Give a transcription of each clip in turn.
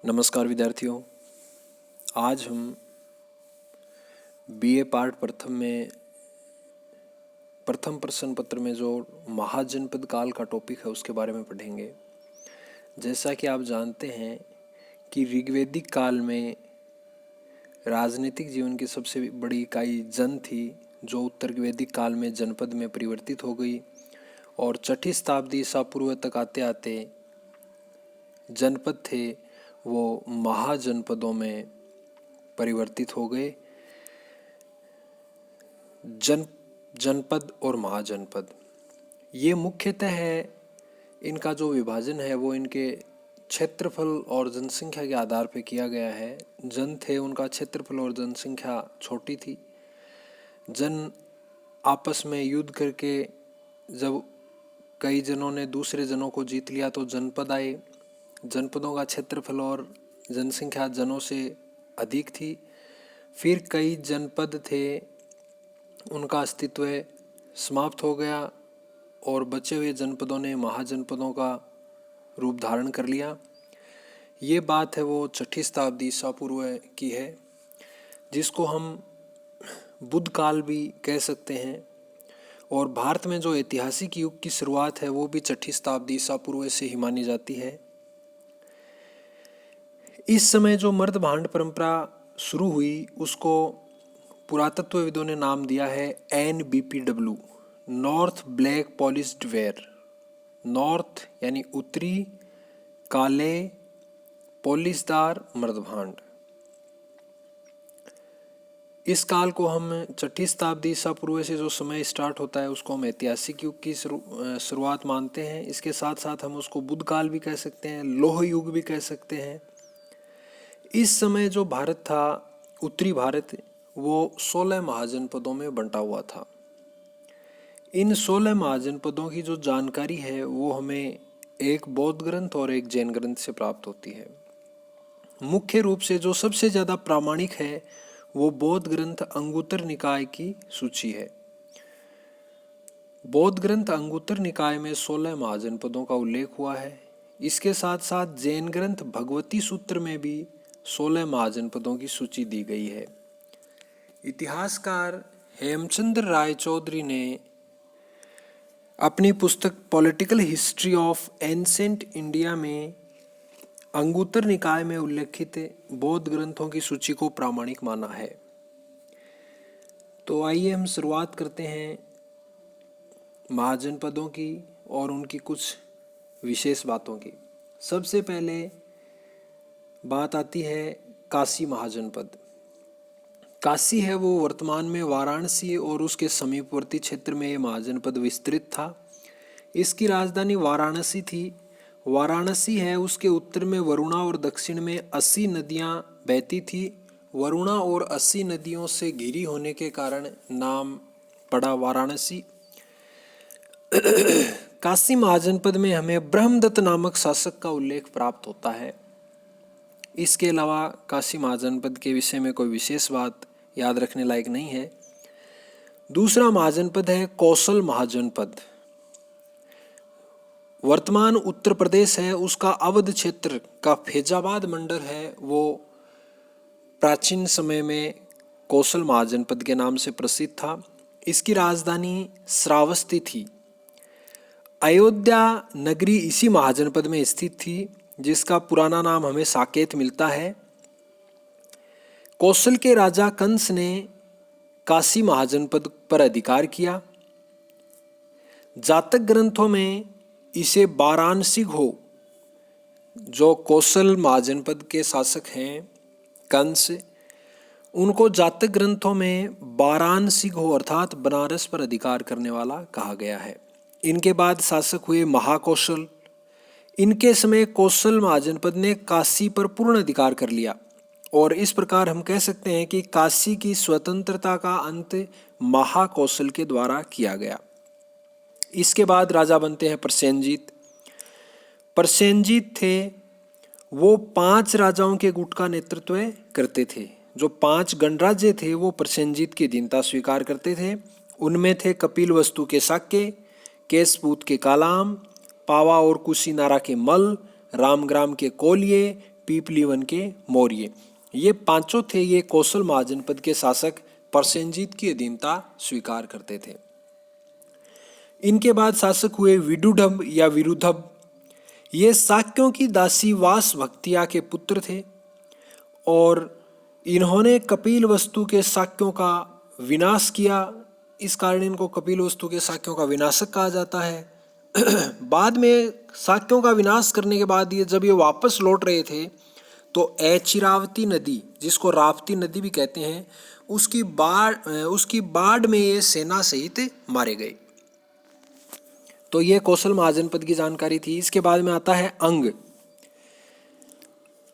नमस्कार विद्यार्थियों। आज हम बीए पार्ट प्रथम में प्रथम प्रश्न पत्र में जो महाजनपद काल का टॉपिक है उसके बारे में पढ़ेंगे। जैसा कि आप जानते हैं कि ऋग्वैदिक काल में राजनीतिक जीवन की सबसे बड़ी इकाई जन थी, जो उत्तर वैदिक काल में जनपद में परिवर्तित हो गई और 6ठी शताब्दी ईसा पूर्व तक आते आते जनपद थे वो महाजनपदों में परिवर्तित हो गए। जनपद और महाजनपद ये मुख्यतः है, इनका जो विभाजन है वो इनके क्षेत्रफल और जनसंख्या के आधार पर किया गया है। जन थे, उनका क्षेत्रफल और जनसंख्या छोटी थी। जन आपस में युद्ध करके जब कई जनों ने दूसरे जनों को जीत लिया तो जनपद आए। जनपदों का क्षेत्रफल और जनसंख्या जनों से अधिक थी। फिर कई जनपद थे, उनका अस्तित्व समाप्त हो गया और बचे हुए जनपदों ने महाजनपदों का रूप धारण कर लिया। ये बात है वो 6ठी शताब्दी ईसा पूर्व की है, जिसको हम बुद्ध काल भी कह सकते हैं। और भारत में जो ऐतिहासिक युग की शुरुआत है वो भी 6ठी शताब्दी ईसा पूर्व से ही मानी जाती है। इस समय जो मर्द भांड परंपरा शुरू हुई उसको पुरातत्वविदों ने नाम दिया है NBPW, north black polished where. North यानी उत्तरी काले पॉलिशदार मर्द भांड। इस काल को हम 6ठी शताब्दी ईसा पूर्व से जो समय स्टार्ट होता है उसको हम ऐतिहासिक युग की शुरुआत मानते हैं। इसके साथ साथ हम उसको बुद्ध काल भी कह सकते हैं, लौह युग भी कह सकते हैं। इस समय जो भारत था, उत्तरी भारत, वो 16 महाजनपदों में बंटा हुआ था। इन 16 महाजनपदों की जो जानकारी है वो हमें एक बौद्ध ग्रंथ और एक जैन ग्रंथ से प्राप्त होती है। मुख्य रूप से जो सबसे ज़्यादा प्रामाणिक है वो बौद्ध ग्रंथ अंगुत्तर निकाय की सूची है। बौद्ध ग्रंथ अंगुत्तर निकाय में 16 महाजनपदों का उल्लेख हुआ है। इसके साथ साथ जैन ग्रंथ भगवती सूत्र में भी 16 महाजनपदों की सूची दी गई है। इतिहासकार हेमचंद्र राय चौधरी ने अपनी पुस्तक political history of ancient India में अंगुत्तर निकाय में उल्लेखित बौद्ध ग्रंथों की सूची को प्रामाणिक माना है। तो आइए हम शुरुआत करते हैं महाजनपदों की और उनकी कुछ विशेष बातों की। सबसे पहले बात आती है काशी महाजनपद। काशी है वो वर्तमान में वाराणसी और उसके समीपवर्ती क्षेत्र में ये महाजनपद विस्तृत था। इसकी राजधानी वाराणसी थी। वाराणसी है उसके उत्तर में वरुणा और दक्षिण में 80 नदियाँ बहती थी। वरुणा और 80 नदियों से घिरी होने के कारण नाम पड़ा वाराणसी। काशी महाजनपद में हमें ब्रह्मदत्त नामक शासक का उल्लेख प्राप्त होता है। इसके अलावा काशी महाजनपद के विषय में कोई विशेष बात याद रखने लायक नहीं है। दूसरा महाजनपद है कौशल महाजनपद। वर्तमान उत्तर प्रदेश है उसका अवध क्षेत्र का फैजाबाद मंडल है वो प्राचीन समय में कौशल महाजनपद के नाम से प्रसिद्ध था। इसकी राजधानी श्रावस्ती थी। अयोध्या नगरी इसी महाजनपद में स्थित थी, जिसका पुराना नाम हमें साकेत मिलता है। कौशल के राजा कंस ने काशी महाजनपद पर अधिकार किया। जातक ग्रंथों में इसे वाराणसी-घो, जो कौशल महाजनपद के शासक हैं कंस, उनको जातक ग्रंथों में वाराणसी-घो अर्थात बनारस पर अधिकार करने वाला कहा गया है। इनके बाद शासक हुए महाकौशल। इनके समय कौशल महाजनपद ने काशी पर पूर्ण अधिकार कर लिया और इस प्रकार हम कह सकते हैं कि काशी की स्वतंत्रता का अंत महाकौशल के द्वारा किया गया। इसके बाद राजा बनते हैं प्रसेनजीत। प्रसेनजीत थे वो 5 राजाओं के गुट का नेतृत्व करते थे। जो 5 गणराज्य थे वो प्रसेनजीत की अधीनता स्वीकार करते थे। उनमें थे कपिलवस्तु के शाक्य, केशपूत के कालाम, पावा और कुशीनारा के मल, रामग्राम के कोलिये, पीपलीवन के मौर्य। ये पांचों थे ये कौशल महाजनपद के शासक प्रसेनजीत की अधीनता स्वीकार करते थे। इनके बाद शासक हुए विदुढंब या विरुधब। ये शाक्यों की दासी वास भक्तिया के पुत्र थे और इन्होंने कपिल वस्तु के शाक्यों का विनाश किया। इस कारण इनको कपिल वस्तु के शाक्यों का विनाशक कहा जाता है। बाद में शाक्यों का विनाश करने के बाद जब ये वापस लौट रहे थे तो ऐचिरावती नदी, जिसको राप्ती नदी भी कहते हैं, उसकी बाढ़ में ये सेना सहित मारे गए। तो ये कौशल महाजनपद की जानकारी थी। इसके बाद में आता है अंग।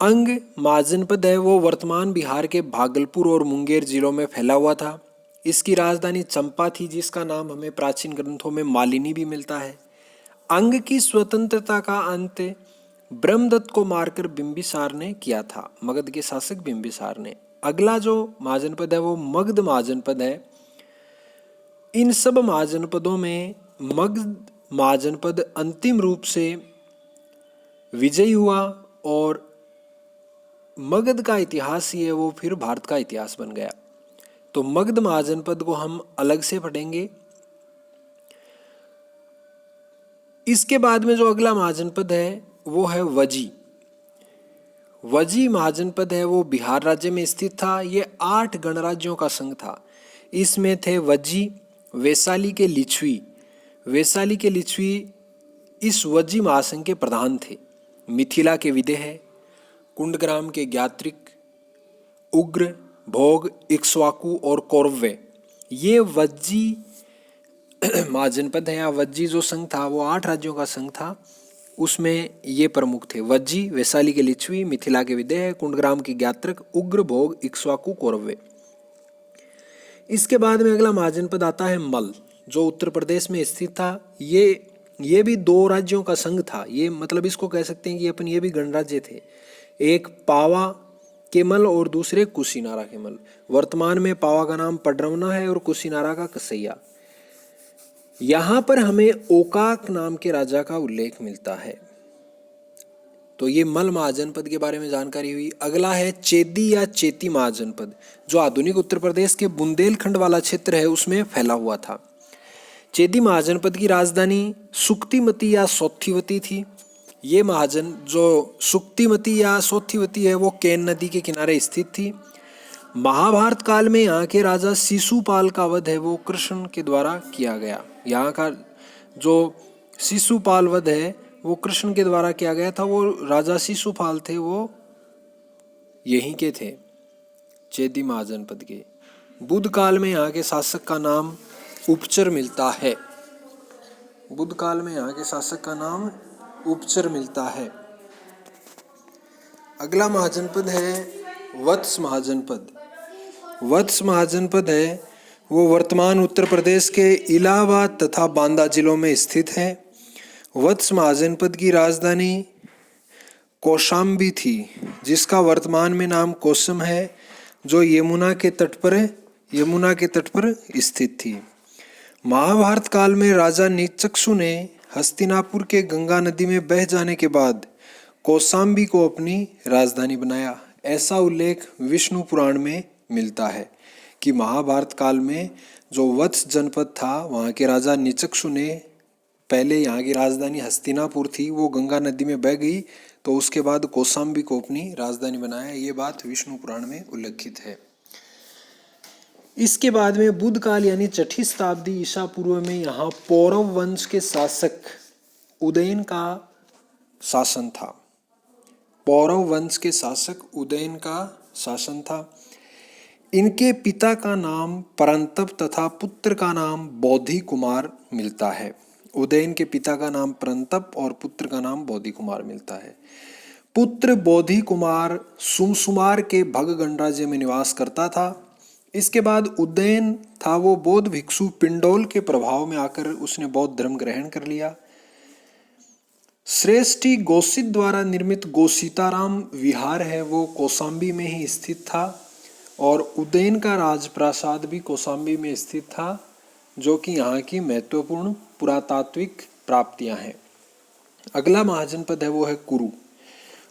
अंग महाजनपद है वो वर्तमान बिहार के भागलपुर और मुंगेर जिलों में फैला हुआ था। इसकी राजधानी चंपा थी, जिसका नाम हमें प्राचीन ग्रंथों में मालिनी भी मिलता है। अंग की स्वतंत्रता का अंत ब्रह्मदत्त को मारकर बिंबिसार ने किया था, मगध के शासक बिंबिसार ने। अगला जो महाजनपद है वो मगध महाजनपद है। इन सब महाजनपदों में मगध महाजनपद अंतिम रूप से विजयी हुआ और मगध का इतिहास ही है वो फिर भारत का इतिहास बन गया। तो मगध महाजनपद को हम अलग से पढ़ेंगे। इसके बाद में जो अगला महाजनपद है वो है वजी। वजी महाजनपद है वो बिहार राज्य में स्थित था। ये 8 गणराज्यों का संघ था। इसमें थे वजी, वैशाली के लिच्छवी। वैशाली के लिच्छवी इस वजी महासंघ के प्रधान थे। मिथिला के विदेह, कुंडग्राम के ज्ञात्रिक, उग्र, भोग, इक्ष्वाकु और कौरव्य, ये वज्जी महाजनपद है या वज्जी जो संघ था वो 8 राज्यों का संघ था। उसमें ये प्रमुख थे: वज्जी, वैशाली के लिच्छवी, मिथिला के विदेह, कुंडग्राम के ज्ञात्रक, उग्र, भोग, इक्ष्वाकु, कौरव्य। इसके बाद में अगला महाजनपद आता है मल, जो उत्तर प्रदेश में स्थित था। ये भी 2 राज्यों का संघ था। ये मतलब इसको कह सकते हैं कि ये भी गणराज्य थे। एक पावा के मल और दूसरे कुशीनारा के मल। वर्तमान में पावा का नाम पडरौना है और कुशीनारा का कसैया। यहाँ पर हमें ओकाक नाम के राजा का उल्लेख मिलता है। तो ये मल महाजनपद के बारे में जानकारी हुई। अगला है चेदी या चेती महाजनपद, जो आधुनिक उत्तर प्रदेश के बुंदेलखंड वाला क्षेत्र है उसमें फैला हुआ था। चेदी महाजनपद की राजधानी सुक्तिमती या सोथिवती थी। ये महाजन जो सुक्तिमती या सोथिवती है वो केन नदी के किनारे स्थित थी। महाभारत काल में यहाँ के राजा शिशुपाल का वध है वो कृष्ण के द्वारा किया गया। यहाँ का जो शिशुपाल वध है वो कृष्ण के द्वारा किया गया था। वो राजा शिशुपाल थे, वो यहीं के थे, चेदी महाजनपद के। बुद्ध काल में यहाँ के शासक का नाम उपचर मिलता है। बुद्ध काल में यहाँ के शासक का नाम उपचर मिलता है। अगला महाजनपद है वत्स महाजनपद। वत्स महाजनपद है वो वर्तमान उत्तर प्रदेश के इलाहाबाद तथा बांदा जिलों में स्थित है। वत्स महाजनपद की राजधानी कौशाम्बी थी, जिसका वर्तमान में नाम कोसम है, जो यमुना के तट पर स्थित थी। महाभारत काल में राजा नीचक्षु ने हस्तिनापुर के गंगा नदी में बह जाने के बाद कौशाम्बी को अपनी राजधानी बनाया। ऐसा उल्लेख विष्णु पुराण में मिलता है कि महाभारत काल में जो वत्स जनपद था वहाँ के राजा नीचक्षु ने, पहले यहाँ की राजधानी हस्तिनापुर थी, वो गंगा नदी में बह गई, तो उसके बाद कौशाम्बी को अपनी राजधानी बनाया। ये बात विष्णु पुराण में उल्लेखित है। इसके बाद में बुद्ध काल यानी 6ठी शताब्दी ईसा पूर्व में यहाँ पौरव वंश के शासक उदयन का शासन था। पौरव वंश के शासक उदयन का शासन था। इनके पिता का नाम परंतप तथा पुत्र का नाम बोधि कुमार मिलता है। उदयन के पिता का नाम परंतप और पुत्र का नाम बोधि कुमार मिलता है। पुत्र बोधि कुमार सुमसुमार के भग गणराज्य में निवास करता था। इसके बाद उदयन था वो बौद्ध भिक्षु पिंडोल के प्रभाव में आकर उसने बौद्ध धर्म ग्रहण कर लिया। श्रेष्ठी गोसित द्वारा निर्मित गोसीताराम विहार है वो कौशाम्बी में ही स्थित था और उदयन का राजप्रासाद भी कौशाम्बी में स्थित था, जो कि यहाँ की महत्वपूर्ण पुरातात्विक प्राप्तियां हैं। अगला महाजनपद है वो है कुरु।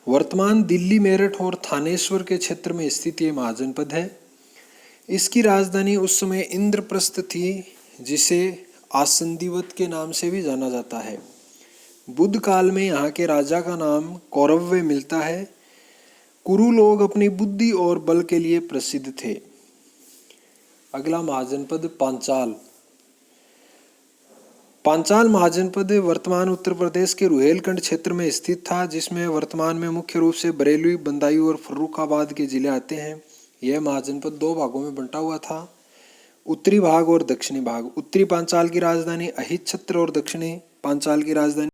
वर्तमान दिल्ली, मेरठ और थानेश्वर के क्षेत्र में स्थित ये महाजनपद है। इसकी राजधानी उस समय इंद्रप्रस्थ थी, जिसे आसंदिवत के नाम से भी जाना जाता है। बुद्ध काल में यहाँ के राजा का नाम कौरव्य मिलता है। कुरु लोग अपनी बुद्धि और बल के लिए प्रसिद्ध थे। अगला महाजनपद पांचाल। पांचाल महाजनपद वर्तमान उत्तर प्रदेश के रुहेलखंड क्षेत्र में स्थित था, जिसमें वर्तमान में मुख्य रूप से बरेली, बदायूं और फर्रुखाबाद के जिले आते हैं। यह महाजनपद 2 भागों में बंटा हुआ था, उत्तरी भाग और दक्षिणी भाग। उत्तरी पांचाल की राजधानी अहिच्छत्र और दक्षिणी पांचाल की राजधानी